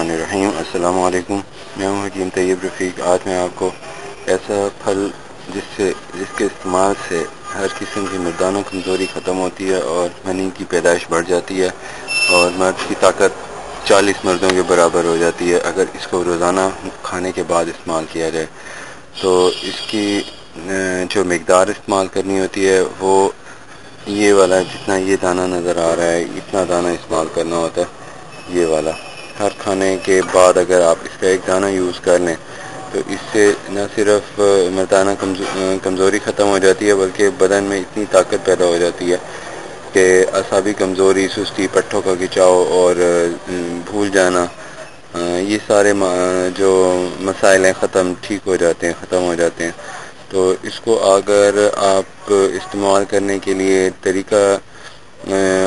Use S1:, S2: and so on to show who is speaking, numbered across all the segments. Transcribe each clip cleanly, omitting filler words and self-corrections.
S1: बिस्मिल्लाहिर्रहमानिर्रहीम। अस्सलाम वालेकुम। मैं हूं हकीम तैयब रफ़ीक। आज मैं आपको ऐसा फल जिसके इस्तेमाल से हर किस्म की मर्दाना कमज़ोरी ख़त्म होती है और मनी की पैदाइश बढ़ जाती है और मर्द की ताकत 40 मर्दों के बराबर हो जाती है अगर इसको रोज़ाना खाने के बाद इस्तेमाल किया जाए। तो इसकी जो मिक़दार इस्तेमाल करनी होती है वो ये वाला, जितना ये दाना नज़र आ रहा है इतना दाना इस्तेमाल करना होता है। ये वाला हर खाने के बाद अगर आप इसका एक दाना यूज़ कर लें तो इससे न सिर्फ मर्दाना कमज़ोरी ख़त्म हो जाती है बल्कि बदन में इतनी ताकत पैदा हो जाती है कि असाबी कमज़ोरी, सुस्ती, पट्ठों का खिंचाव और भूल जाना, ये सारे जो मसाइल हैं ख़त्म हो जाते हैं। तो इसको अगर आप इस्तेमाल करने के लिए तरीका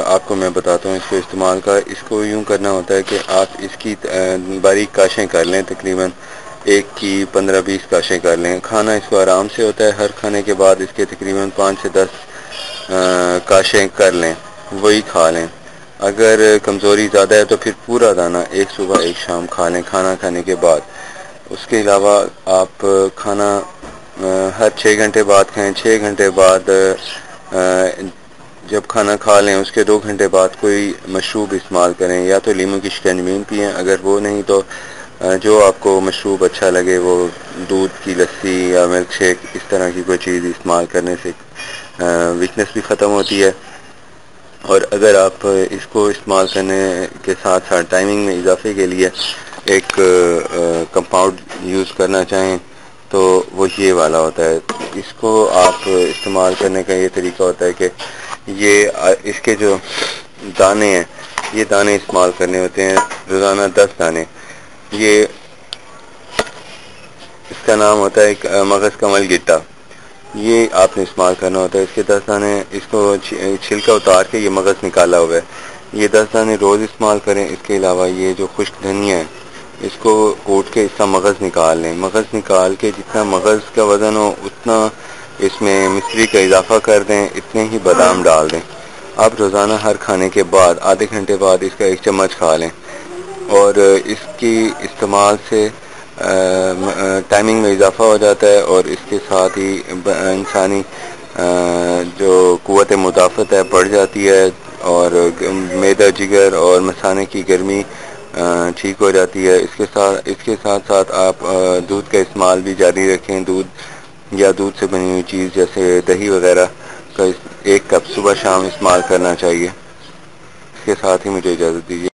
S1: आपको मैं बताता हूँ इसको इस्तेमाल का। इसको यूँ करना होता है कि आप इसकी बारीक काशें कर लें, तकरीबन एक की 15-20 काशें कर लें। खाना इसको आराम से होता है, हर खाने के बाद इसके तकरीबन 5 से 10 काशें कर लें, वही खा लें। अगर कमज़ोरी ज़्यादा है तो फिर पूरा दाना एक सुबह एक शाम खा लें खाना खाने के बाद। उसके अलावा आप खाना हर 6 घंटे बाद खाएँ। 6 घंटे बाद जब खाना खा लें उसके 2 घंटे बाद कोई मशरूब इस्तेमाल करें, या तो लीमू की शिकंजी पिएँ, अगर वो नहीं तो जो आपको मशरूब अच्छा लगे, वो दूध की लस्सी या मिल्क शेक, इस तरह की कोई चीज़ इस्तेमाल करने से वीकनेस भी ख़त्म होती है। और अगर आप इसको इस्तेमाल करने के साथ साथ टाइमिंग में इजाफे के लिए एक कंपाउंड यूज़ करना चाहें तो वो ये वाला होता है। इसको आप इस्तेमाल करने का ये तरीका होता है कि इसके जो दाने हैं, ये दाने इस्तेमाल करने होते हैं रोज़ाना 10 दाने। ये इसका नाम होता है मगज़ कमल गिट्टा। ये आपने इस्तेमाल करना होता है। इसके 10 दाने, इसको छिलका उतार के ये मगज़ निकाला हुआ है, ये 10 दाने रोज़ इस्तेमाल करें। इसके अलावा ये जो खुश्क धनिया है इसको कूट के इसका मगज़ निकाल लें। मगज़ निकाल के जितना मगज़ का वज़न हो उतना इसमें मिश्री का इजाफा कर दें, इतने ही बादाम डाल दें। आप रोज़ाना हर खाने के बाद आधे घंटे बाद इसका 1 चम्मच खा लें और इसकी इस्तेमाल से टाइमिंग में इजाफा हो जाता है और इसके साथ ही इंसानी जो क़ुव्वत मुदाफ़त है बढ़ जाती है और मैदा, जिगर और मसाने की गर्मी ठीक हो जाती है। इसके साथ साथ आप दूध का इस्तेमाल भी जारी रखें। दूध या दूध से बनी हुई चीज़ जैसे दही वगैरह का 1 कप सुबह शाम इस्तेमाल करना चाहिए। इसके साथ ही मुझे इजाज़त दीजिए।